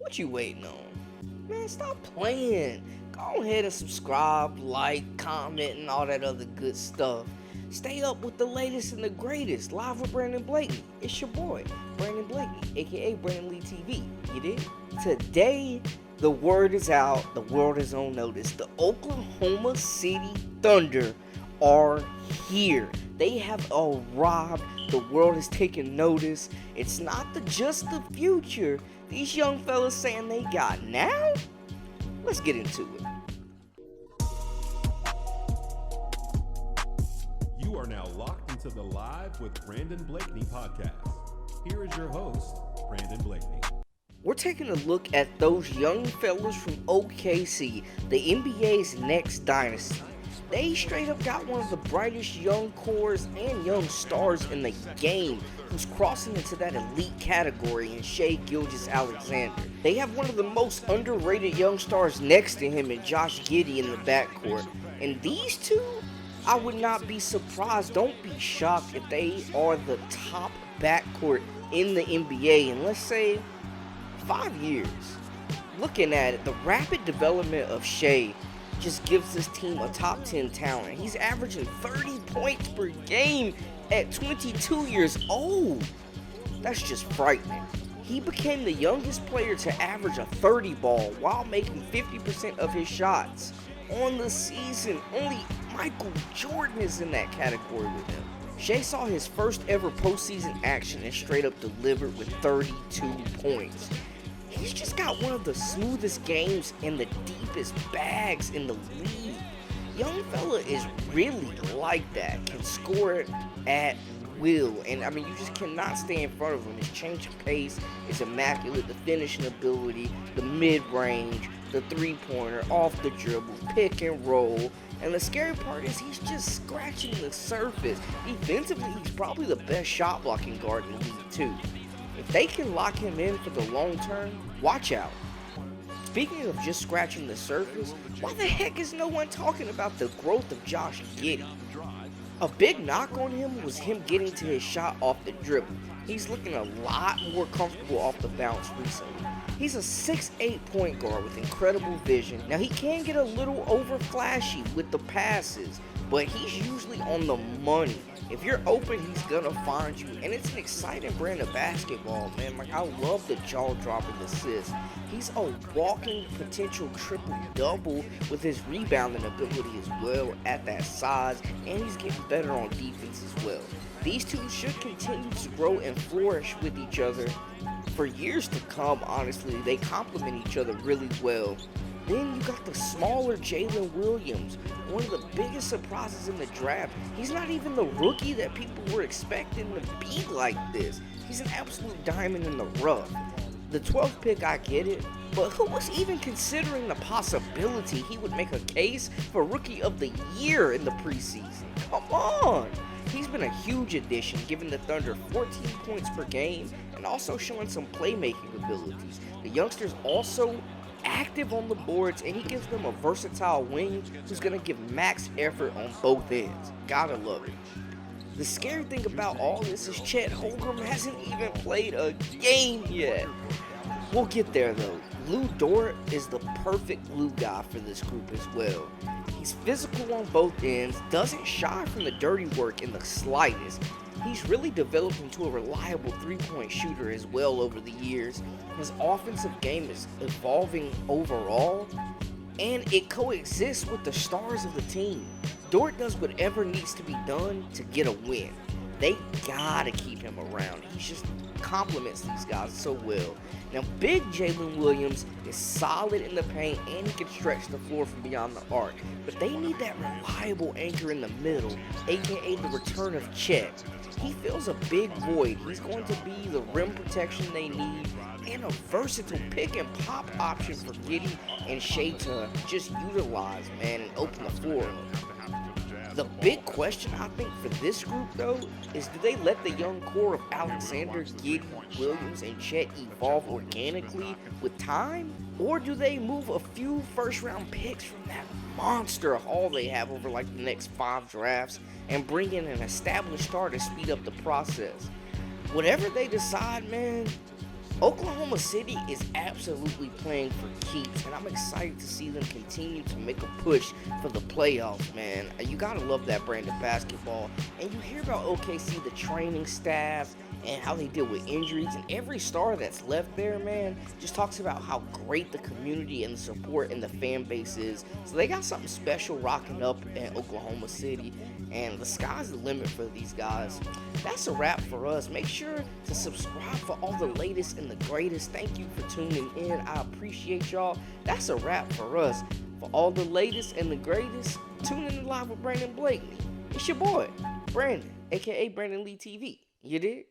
What you waiting on? Man, stop playing. Go ahead and subscribe, like, comment, and all that other good stuff. Stay up with the latest and the greatest. Live with Brandon Blakeney. It's your boy, Brandon Blakeney, aka Brandon Lee TV. You dig? Today, the word is out. The world is on notice. The Oklahoma City Thunder are here. They have arrived. The world is taking notice. It's not just the future. These young fellas saying they got now? Let's get into it. You are now locked into the Live with Brandon Blakeney podcast. Here is your host, Brandon Blakeney. We're taking a look at those young fellas from OKC, the NBA's next dynasty. They straight up got one of the brightest young cores and young stars in the game who's crossing into that elite category in Shai Gilgeous Alexander. They have one of the most underrated young stars next to him in Josh Giddey in the backcourt. And these two, I would not be surprised, don't be shocked if they are the top backcourt in the NBA in, let's say, 5 years. Looking at it, the rapid development of Shai just gives this team a top 10 talent. He's averaging 30 points per game at 22 years old. That's just frightening. He became the youngest player to average a 30 ball while making 50% of his shots on the season. Only Michael Jordan is in that category with him. Shai saw his first ever postseason action and straight up delivered with 32 points. He's just got one of the smoothest games and the deepest bags in the league. Young fella is really like that, can score at will, and I mean, you just cannot stay in front of him. His change of pace is immaculate, the finishing ability, the mid-range, the three-pointer, off the dribble, pick and roll, and the scary part is he's just scratching the surface. Defensively, he's probably the best shot-blocking guard in the league, too. If they can lock him in for the long term, watch out. Speaking of just scratching the surface, why the heck is no one talking about the growth of Josh Giddey? A big knock on him was him getting to his shot off the dribble. He's looking a lot more comfortable off the bounce recently. He's a 6'8" point guard with incredible vision. Now he can get a little over flashy with the passes, but he's usually on the money. If you're open, he's gonna find you, and it's an exciting brand of basketball, man. Like, I love the jaw-dropping assist. He's a walking potential triple-double with his rebounding ability as well at that size, and he's getting better on defense as well. These two should continue to grow and flourish with each other for years to come, honestly. They complement each other really well. Then you got the smaller Jalen Williams, one of the biggest surprises in the draft. He's not even the rookie that people were expecting to be like this. He's an absolute diamond in the rough. The 12th pick, I get it, but who was even considering the possibility he would make a case for Rookie of the Year in the preseason? Come on! He's been a huge addition, giving the Thunder 14 points per game and also showing some playmaking abilities. The youngster's also active on the boards, and he gives them a versatile wing who's going to give max effort on both ends. Gotta love it. The scary thing about all this is Chet Holmgren hasn't even played a game yet. We'll get there though. Lou Dort is the perfect glue guy for this group as well. He's physical on both ends, doesn't shy from the dirty work in the slightest. He's really developed into a reliable three-point shooter as well over the years. His offensive game is evolving overall, and it coexists with the stars of the team. Dort does whatever needs to be done to get a win. They gotta keep him around. He just complements these guys so well. Now, big Jalen Williams is solid in the paint, and he can stretch the floor from beyond the arc. But they need that reliable anchor in the middle, aka the return of Chet. He fills a big void. He's going to be the rim protection they need and a versatile pick and pop option for Giddey and Shai to just utilize, man, and open the floor. The big question, I think, for this group, though, is do they let the young core of Alexander, Giddey, Williams, and Chet evolve organically with time? Or do they move a few first-round picks from that monster haul they have over, like, the next 5 drafts and bring in an established star to speed up the process? Whatever they decide, man, Oklahoma City is absolutely playing for keeps, and I'm excited to see them continue to make a push for the playoffs, man. You gotta love that brand of basketball. And you hear about OKC, the training staff, and how they deal with injuries, and every star that's left there, man, just talks about how great the community and the support and the fan base is. So they got something special rocking up in Oklahoma City, and the sky's the limit for these guys. That's a wrap for us. Make sure to subscribe for all the latest and the greatest. Thank you for tuning in. I appreciate y'all. That's a wrap for us. For all the latest and the greatest, tune in to Live with Brandon Blakeney. It's your boy, Brandon, aka Brandon Lee TV. You dig?